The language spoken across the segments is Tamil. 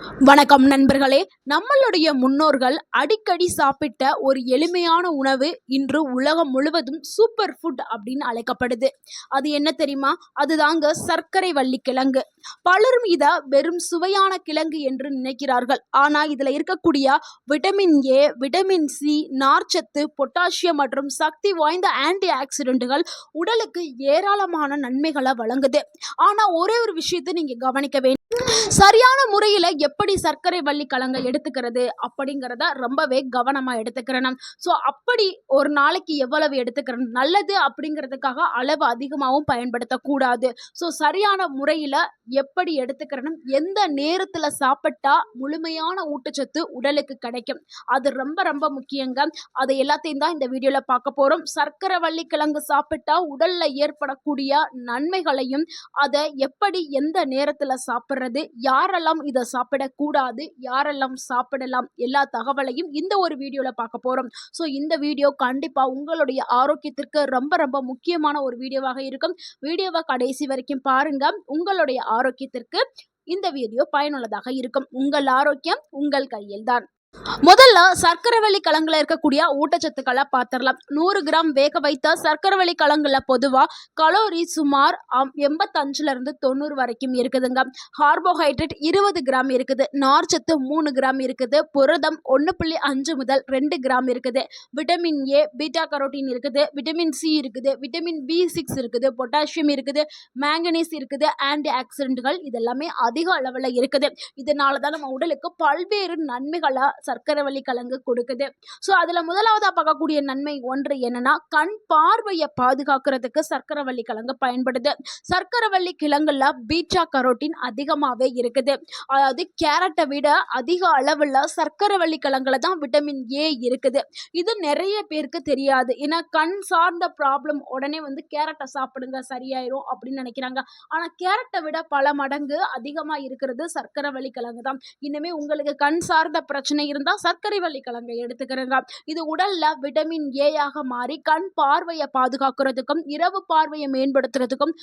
வணக்கம் நண்பர்களே. நம்மளுடைய முன்னோர்கள் அடிக்கடி சாப்பிட்ட ஒரு எளிமையான உணவு இன்று உலகம் முழுவதும் சூப்பர் ஃபுட் அப்படின்னு அழைக்கப்படுது. அது என்ன தெரியுமா? அதுதாங்க சர்க்கரை வள்ளி கிழங்கு. பலரும் இதை வெறும் சுவையான கிழங்கு என்று நினைக்கிறார்கள். ஆனால் இதில் இருக்கக்கூடிய விட்டமின் ஏ, விட்டமின் சி, நார்ச்சத்து, பொட்டாசியம் மற்றும் சக்தி வாய்ந்த ஆன்டி ஆக்சிடென்ட்டுகள் உடலுக்கு ஏராளமான நன்மைகளை வழங்குது. ஆனால் ஒரே ஒரு விஷயத்தை நீங்கள் கவனிக்க வேண்டும். சரியான முறையில் எப்படி சர்க்கரை வள்ளி கிழங்கை எடுத்துக்கிறது அப்படிங்கிறத ரொம்பவே கவனமாக எடுத்துக்கிறேன். ஸோ அப்படி ஒரு நாளைக்கு எவ்வளவு எடுத்துக்கிறேன் நல்லது அப்படிங்கிறதுக்காக அளவு அதிகமாகவும் பயன்படுத்தக்கூடாது. ஸோ சரியான முறையில் எப்படி எடுத்துக்கிறேன், எந்த நேரத்தில் சாப்பிட்டா முழுமையான ஊட்டச்சத்து உடலுக்கு கிடைக்கும், அது ரொம்ப ரொம்ப முக்கியங்க. அதை எல்லாத்தையும் தான் இந்த வீடியோவில் பார்க்க போகிறோம். சர்க்கரை வள்ளி கிழங்கு சாப்பிட்டா உடலில் ஏற்படக்கூடிய நன்மைகளையும், அதை எப்படி எந்த நேரத்தில் சாப்பிட்றது, யாரெல்லாம் இதை சாப்பிடக்கூடாது, யாரெல்லாம் சாப்பிடலாம், எல்லா தகவலையும் இந்த ஒரு வீடியோவில் பார்க்க போகிறோம். ஸோ இந்த வீடியோ கண்டிப்பாக உங்களுடைய ஆரோக்கியத்திற்கு ரொம்ப ரொம்ப முக்கியமான ஒரு வீடியோவாக இருக்கும். வீடியோவை கடைசி வரைக்கும் பாருங்க. உங்களுடைய ஆரோக்கியத்திற்கு இந்த வீடியோ பயனுள்ளதாக இருக்கும். உங்கள் ஆரோக்கியம் உங்கள் கையில் தான். முதல்ல சர்க்கரைவள்ளி கிழங்குல இருக்கக்கூடிய ஊட்டச்சத்துக்களை பார்த்துடலாம். 100 கிராம் வேக வைத்த சர்க்கரைவள்ளி கிழங்குல பொதுவாக கலோரி சுமார் 85 to 90 வரைக்கும் இருக்குதுங்க. கார்போஹைட்ரேட் 20 கிராம் இருக்குது, நார்ச்சத்து 3 கிராம் இருக்குது, புரதம் 1.5 முதல் 2 கிராம் இருக்குது, விட்டமின் ஏ, பீட்டா கரோட்டின் இருக்குது, விட்டமின் சி இருக்குது, விட்டமின் B6 இருக்குது, பொட்டாசியம் இருக்குது, மேங்கனீஸ் இருக்குது, ஆன்டி ஆக்சிடென்ட்கள் இதெல்லாமே அதிக அளவில் இருக்குது. இதனால தான் நம்ம உடலுக்கு பல்வேறு நன்மைகளை சர்க்கரைவள்ளி கிழங்கு கொடுக்குது. ஸோ அதில் முதலாவதாக பார்க்கக்கூடிய நன்மை ஒன்று என்னன்னா, கண் பார்வையை பாதுகாக்கிறதுக்கு சர்க்கரைவள்ளி கிழங்கு பயன்படுது. சர்க்கரைவள்ளி கிழங்குல பீட்டா கரோட்டின் அதிகமாகவே இருக்குது. அதாவது கேரட்டை விட அதிக அளவில் சர்க்கரைவள்ளி கிழங்குல தான் விட்டமின் ஏ இருக்குது. இது நிறைய பேருக்கு தெரியாது. ஏன்னா கண் சார்ந்த ப்ராப்ளம் உடனே கேரட்டை சாப்பிடுங்க சரியாயிரும் அப்படின்னு நினைக்கிறாங்க. ஆனால் கேரட்டை விட பல மடங்கு அதிகமாக இருக்கிறது சர்க்கரைவள்ளி கிழங்கு தான். இனிமே உங்களுக்கு கண் சார்ந்த பிரச்சனை இருந்தால் சர்க்கரை வள்ளி கிழங்கை எடுத்துக்கிறங்க. இது உடல்ல விட்டமின் ஏயாக மாறி கண் பார்வையை பாதுகாக்கிறதுக்கும், இரவு பார்வையை மேம்படுத்துறதுக்கும்,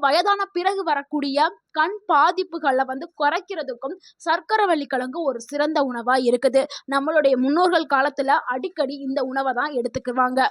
வயதான பிறகு வரக்கூடிய கண் பாதிப்புகளை குறைக்கிறதுக்கும் சர்க்கரை வள்ளி கிழங்கு ஒரு சிறந்த உணவா இருக்குது. நம்மளுடைய முன்னோர்கள் காலத்துல அடிக்கடி இந்த உணவை தான் எடுத்துக்குவாங்க.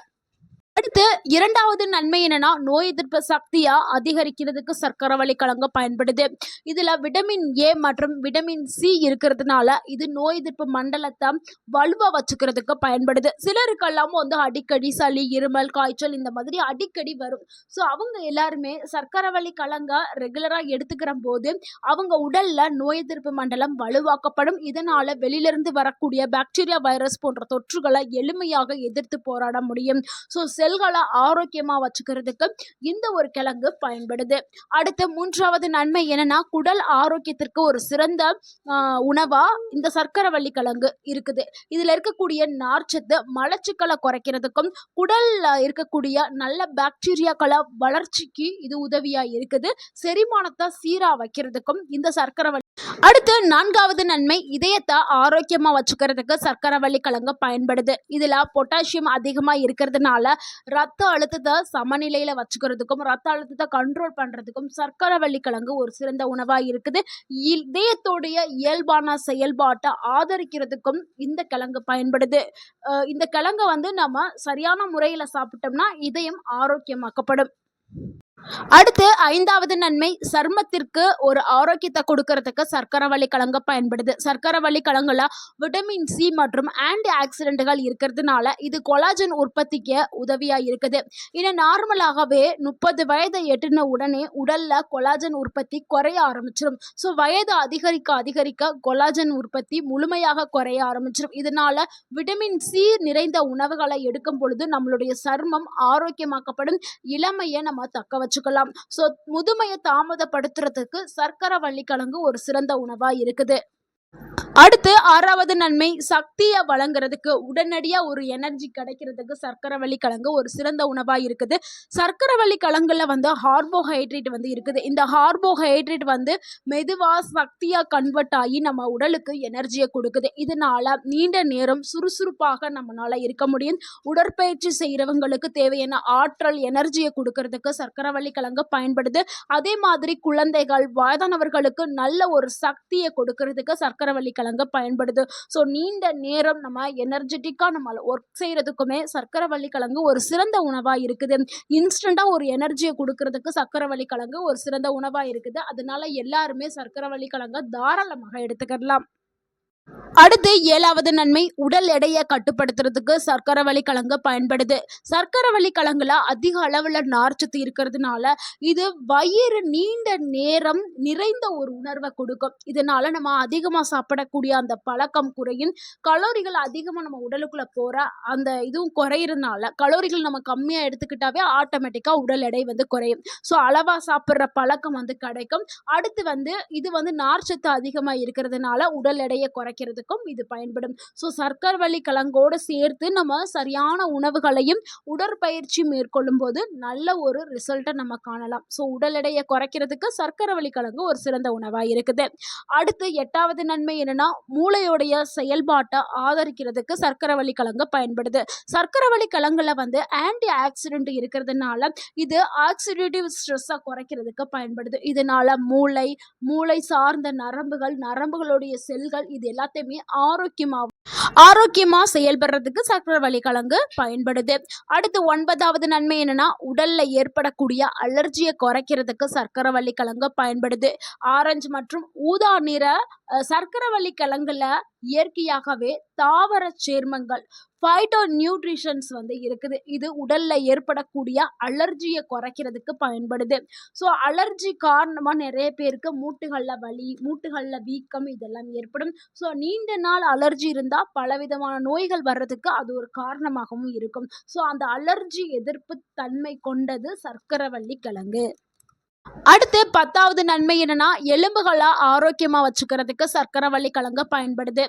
அடுத்து இரண்டாவது நன்மை என்னன்னா, நோய் எதிர்ப்பு சக்தியா அதிகரிக்கிறதுக்கு சர்க்கரைவள்ளி கிழங்கு பயன்படுது. இதுல விட்டமின் ஏ மற்றும் விட்டமின் சி இருக்கிறதுனால இது நோய் எதிர்ப்பு மண்டலத்தை வலுவா வச்சுக்கிறதுக்கு பயன்படுது. சிலருக்கெல்லாம் அடிக்கடி சளி, இருமல், காய்ச்சல் இந்த மாதிரி அடிக்கடி வரும். ஸோ அவங்க எல்லாருமே சர்க்கரைவள்ளி கிழங்க ரெகுலரா எடுத்துக்கிற போது அவங்க உடல்ல நோய் எதிர்ப்பு மண்டலம் வலுவாக்கப்படும். இதனால வெளியிலிருந்து வரக்கூடிய பாக்டீரியா, வைரஸ் போன்ற தொற்றுகளை எளிமையாக எதிர்த்து போராட முடியும். ஸோ செல்களை ஆரோக்கியமா வச்சுக்கிறதுக்கு இந்த ஒரு கிழங்கு பயன்படுது. அடுத்து மூன்றாவது நன்மை என்னன்னா, குடல் ஆரோக்கியத்திற்கு ஒரு சிறந்த உணவா இந்த சர்க்கரைவள்ளி கிழங்கு இருக்குது. இதுல இருக்கக்கூடிய நார்ச்சத்து மலச்சிக்கலை குறைக்கிறதுக்கும், குடல்ல இருக்கக்கூடிய நல்ல பாக்டீரியாக்களை வளர்ச்சிக்கு இது உதவியா இருக்குது. செரிமானத்தை சீரா வைக்கிறதுக்கும் இந்த சர்க்கரைவள்ளி. அடுத்து நான்காவது நன்மை, இதயத்தை ஆரோக்கியமா வச்சுக்கிறதுக்கு சர்க்கரைவள்ளி கிழங்கு பயன்படுது. இதுல பொட்டாசியம் அதிகமா இருக்கிறதுனால ரத்த அழுத்தத்தை சமநிலையில வச்சுக்கிறதுக்கும், ரத்த அழுத்தத்தை கண்ட்ரோல் பண்றதுக்கும் சர்க்கரைவள்ளி கிழங்கு ஒரு சிறந்த உணவா இருக்குது. இதயத்தோடைய இயல்பான செயல்பாட்டை ஆதரிக்கிறதுக்கும் இந்த கிழங்கு பயன்படுது. இந்த கிழங்கு நம்ம சரியான முறையில சாப்பிட்டோம்னா இதயம் ஆரோக்கியமாக்கப்படும். அடுத்து ஐந்தாவது நன்மை, சருமத்திற்கு ஒரு ஆரோக்கியத்தை கொடுக்கறதுக்கு சர்க்கரைவள்ளி கிழங்கு பயன்படுது. சர்க்கரைவள்ளி கிழங்குல விட்டமின் சி மற்றும் ஆன்டி ஆக்சிடென்ட்கள் இருக்கிறதுனால இது கொலாஜன் உற்பத்திக்கு உதவியா இருக்குது. இது நார்மலாகவே 30 வயதை எட்டின உடனே உடல்ல கொலாஜன் உற்பத்தி குறைய ஆரம்பிச்சிடும். ஸோ வயது அதிகரிக்க அதிகரிக்க கொலாஜன் உற்பத்தி முழுமையாக குறைய ஆரம்பிச்சிடும். இதனால விட்டமின் சி நிறைந்த உணவுகளை எடுக்கும் பொழுது நம்மளுடைய சருமம் ஆரோக்கியமாக்கப்படும், இளமையை நம்ம தக்க வச்சுக்கலாம். ஸோ முதுமையை தாமதப்படுத்துறதுக்கு சர்க்கரைவள்ளி கிழங்கு ஒரு சிறந்த உணவா இருக்குது. அடுத்து ஆறாவது நன்மை, சக்தியை வழங்குறதுக்கு, உடனடியா ஒரு எனர்ஜி கிடைக்கிறதுக்கு சர்க்கரைவள்ளி கிழங்கு ஒரு சிறந்த உணவா இருக்குது. சர்க்கரைவள்ளி கிழங்குல கார்போஹைட்ரேட் இருக்குது. இந்த கார்போஹைட்ரேட் மெதுவா சக்தியா கன்வெர்ட் ஆகி நம்ம உடலுக்கு எனர்ஜியை கொடுக்குது. இதனால நீண்ட நேரம் சுறுசுறுப்பாக நம்மளால இருக்க முடியும். உடற்பயிற்சி செய்யறவங்களுக்கு தேவையான ஆற்றல், எனர்ஜியை கொடுக்கறதுக்கு சர்க்கரைவள்ளி கிழங்கு பயன்படுது. அதே மாதிரி குழந்தைகள், வயதானவர்களுக்கு நல்ல ஒரு சக்தியை கொடுக்கறதுக்கு சர்க்கரைவள்ளி கிழங்கு பயன்படுது. ஸோ நீண்ட நேரம் நம்ம எனர்ஜெட்டிக்கா நம்ம ஒர்க் செய்யறதுக்குமே சர்க்கரைவள்ளி கிழங்கு ஒரு சிறந்த உணவா இருக்குது. இன்ஸ்டன்டா ஒரு எனர்ஜியை கொடுக்கறதுக்கு சர்க்கரைவள்ளி கிழங்கு ஒரு சிறந்த உணவா இருக்குது. அதனால எல்லாருமே சர்க்கரைவள்ளி கிழங்க தாராளமாக எடுத்துக்கலாம். அடுத்து 7வது நன்மை, உடல் எடையை கட்டுப்படுத்துறதுக்கு சர்க்கரைவள்ளி கிழங்கு பயன்படுது. சர்க்கரைவள்ளி கிழங்குல அதிக அளவுல நார்ச்சத்து இருக்கிறதுனால இது வயிறு நீண்ட நேரம் நிறைந்த ஒரு உணர்வை கொடுக்கும். இதனால நம்ம அதிகமா சாப்பிடக்கூடிய அந்த பழக்கம் குறையும். கலோரிகள் அதிகமா நம்ம உடலுக்குள்ள போற அந்த இதுவும் குறையிறதுனால கலோரிகள் நம்ம கம்மியா எடுத்துக்கிட்டாவே ஆட்டோமேட்டிக்கா உடல் எடை குறையும். ஸோ அளவா சாப்பிட்ற பழக்கம் கிடைக்கும். அடுத்து இது நார்ச்சத்து அதிகமா இருக்கிறதுனால உடல் எடையை குறைக்கிறதுக்கும் இது பயன்படும். ஸோ சர்க்கரைவள்ளி கிழங்கோடு சேர்த்து நம்ம சரியான உணவுகளையும் உடற்பயிற்சி மேற்கொள்ளும் போது நல்ல ஒரு ரிசல்ட்டை நம்ம காணலாம். ஸோ உடல் எடையை குறைக்கிறதுக்கு சர்க்கரைவள்ளி கிழங்கு ஒரு சிறந்த உணவாக இருக்குது. அடுத்து 8வது நன்மை என்னன்னா, மூளையோடைய செயல்பாட்டை ஆதரிக்கிறதுக்கு சர்க்கரைவள்ளி கிழங்கு பயன்படுது. சர்க்கரைவள்ளி கிழங்குல ஆன்டி ஆக்சிடென்ட் இருக்கிறதுனால இது ஆக்சிடேட்டிவ் ஸ்ட்ரெஸ்ஸை குறைக்கிறதுக்கு பயன்படுது. இதனால மூளை சார்ந்த நரம்புகளுடைய செல்கள் இது எல்லாத்தையுமே ஆரோக்கியமா செயல்படுறதுக்கு சர்க்கரைவள்ளி கிழங்கு பயன்படுது. அடுத்து 9வது நன்மை என்னன்னா, உடல்ல ஏற்படக்கூடிய அலர்ஜியை குறைக்கிறதுக்கு சர்க்கரைவள்ளி கிழங்கு பயன்படுது. ஆரஞ்சு மற்றும் ஊதா நிற சர்க்கரைவள்ளி கிழங்குல இயற்கையாகவே தாவர சேர்மங்கள் ஃபைட்டோ நியூட்ரிஷன்ஸ் இருக்குது. இது உடல்ல ஏற்படக்கூடிய அலர்ஜியை குறைக்கிறதுக்கு பயன்படுது. ஸோ அலர்ஜி காரணமா நிறைய பேருக்கு மூட்டுகள்ல வலி, மூட்டுகள்ல வீக்கம் இதெல்லாம் ஏற்படும். ஸோ நீண்ட நாள் அலர்ஜி இருந்தா பலவிதமான நோய்கள் வர்றதுக்கு அது ஒரு காரணமாகவும் இருக்கும். ஸோ அந்த அலர்ஜி எதிர்ப்பு தன்மை கொண்டது சர்க்கரைவள்ளி கிழங்கு. அடுத்து 10வது நன்மை என்னன்னா, எலும்புகளை ஆரோக்கியமா வச்சுக்கிறதுக்கு சர்க்கரைவள்ளி கிழங்கு பயன்படுது.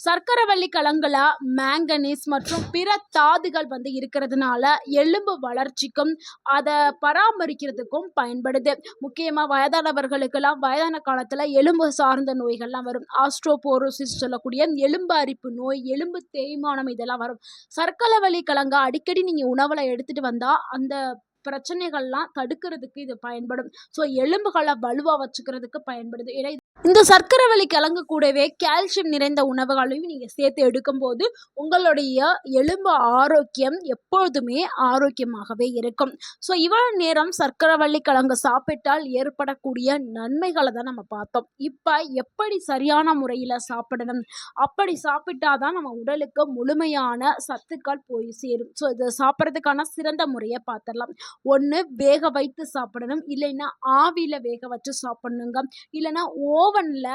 சர்க்கரைவள்ளி கிழங்குல மேங்கனீஸ் மற்றும் பிற தாதுகள் இருக்கிறதுனால எலும்பு வளர்ச்சிக்கும் அதை பராமரிக்கிறதுக்கும் பயன்படுது. முக்கியமா வயதானவர்களுக்கெல்லாம் வயதான காலத்துல எலும்பு சார்ந்த நோய்கள்லாம் வரும். ஆஸ்ட்ரோபோரோசிஸ் சொல்லக்கூடிய எலும்பு அரிப்பு நோய், எலும்பு தேய்மானம் இதெல்லாம் வரும். சர்க்கரைவள்ளி கிழங்கு அடிக்கடி நீங்க உணவுல எடுத்துட்டு வந்தா அந்த பிரச்சனைகள்லாம் தடுக்கிறதுக்கு இது பயன்படும். ஸோ எலும்புகளை வலுவா வச்சுக்கிறதுக்கு பயன்படுது. ஏன்னா இந்த சர்க்கரைவள்ளி கிழங்கு கூடவே கால்சியம் நிறைந்த உணவுகளையும் நீங்க சேர்த்து எடுக்கும்போது உங்களுடைய எலும்பு ஆரோக்கியம் எப்பொழுதுமே ஆரோக்கியமாகவே இருக்கும். ஸோ இவ்வளவு நேரம் சர்க்கரைவள்ளி கிழங்கு சாப்பிட்டால் ஏற்படக்கூடிய நன்மைகளை தான் நம்ம பார்த்தோம். இப்போ எப்படி சரியான முறையில் சாப்பிடணும், அப்படி சாப்பிட்டாதான் நம்ம உடலுக்கு முழுமையான சத்துக்கள் போய் சேரும். ஸோ இதை சாப்பிட்றதுக்கான சிறந்த முறையை பார்த்துடலாம். ஒன்று வேக வைத்து சாப்பிடணும், இல்லைன்னா ஆவியில் வேக வச்சு சாப்பிடணுங்க, இல்லைன்னா ஓவனில்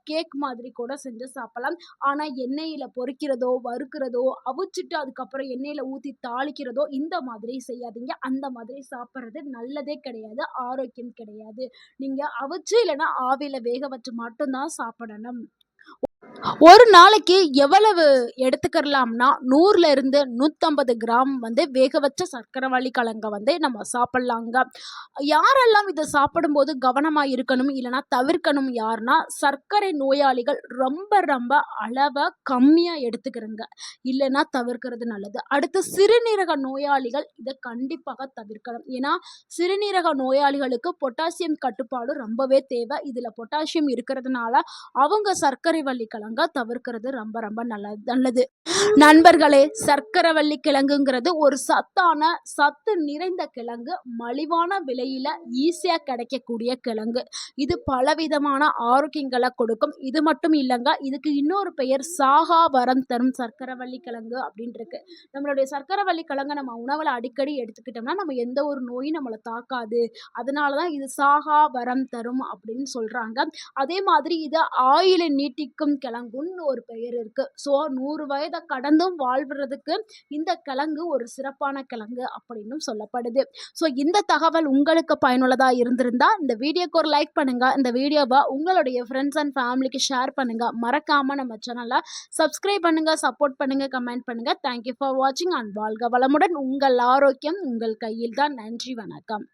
கேக் மாதிரி கூட செஞ்சு சாப்பிடலாம். ஆனால் எண்ணெயில் பொரிக்கிறதோ வறுக்கிறதோ அவிச்சிட்டு அதுக்கப்புறம் எண்ணெயில் ஊற்றி தாளிக்கிறதோ இந்த மாதிரி செய்யாதீங்க. அந்த மாதிரி சாப்பிட்றது நல்லதே கிடையாது, ஆரோக்கியம் கிடையாது. நீங்கள் அவிச்சு இல்லைன்னா ஆவியில் வேக வச்சு மட்டும்தான் சாப்பிடணும். ஒரு நாளைக்கு எவ்வளவு எடுத்துக்கலாம்னா 100ல இருந்து 150 கிராம் வேக வச்ச சர்க்கரைவள்ளி கிழங்க நம்ம சாப்பிடலாங்க. யாரெல்லாம் இதை சாப்பிடும்போது கவனமா இருக்கணும் இல்லைன்னா தவிர்க்கணும் யாருன்னா, சர்க்கரை நோயாளிகள் ரொம்ப ரொம்ப அளவை கம்மியா எடுத்துக்கிறங்க, இல்லைன்னா தவிர்க்கிறது நல்லது. அடுத்து சிறுநீரக நோயாளிகள் இதை கண்டிப்பாக தவிர்க்கணும். ஏன்னா சிறுநீரக நோயாளிகளுக்கு பொட்டாசியம் கட்டுப்பாடு ரொம்பவே தேவை. இதுல பொட்டாசியம் இருக்கிறதுனால அவங்க சர்க்கரைவள்ளி கிழங்க தவிர்க்கிறது ரொம்ப ரொம்ப நல்லது. நண்பர்களே, சர்க்கரைவள்ளி கிழங்குங்கிறது ஒரு சத்து நிறைந்த கிழங்கு, மலிவான விலையில ஈஸியா கிடைக்கக்கூடிய கிழங்கு. இது பலவிதமான ஆரோக்கியங்களை கொடுக்கும். இது மட்டும் இல்லைங்க, இதுக்கு இன்னொரு பெயர் சாகா வரம் தரும் சர்க்கரைவள்ளி கிழங்கு அப்படின்னு இருக்கு. நம்மளுடைய சர்க்கரைவள்ளி கிழங்கு நம்ம உணவுல அடிக்கடி எடுத்துக்கிட்டோம்னா நம்ம எந்த ஒரு நோயும் நம்மளை தாக்காது. அதனாலதான் இது சாகா வரம் தரும் அப்படின்னு சொல்றாங்க. அதே மாதிரி இது ஆயுளை நீட்டிக்கும் கிழங்குன்னு ஒரு பெயர் இருக்கு. ஸோ 100 வயதை கடந்தும் வாழ்வதற்கு இந்த கிழங்கு ஒரு சிறப்பான கிழங்கு அப்படின்னு சொல்லப்படுது. ஸோ இந்த தகவல் உங்களுக்கு பயனுள்ளதாக இருந்திருந்தா இந்த வீடியோக்கு ஒரு லைக் பண்ணுங்க, இந்த வீடியோவை உங்களுடைய ஃப்ரெண்ட்ஸ் அண்ட் ஃபேமிலிக்கு ஷேர் பண்ணுங்க, மறக்காம நம்ம சேனலை சப்ஸ்கிரைப் பண்ணுங்க, சப்போர்ட் பண்ணுங்க, கமெண்ட் பண்ணுங்க. தேங்க்யூ ஃபார் வாட்சிங் அண்ட் வாழ்க வளமுடன். உங்கள் ஆரோக்கியம் உங்கள் கையில் தான். நன்றி, வணக்கம்.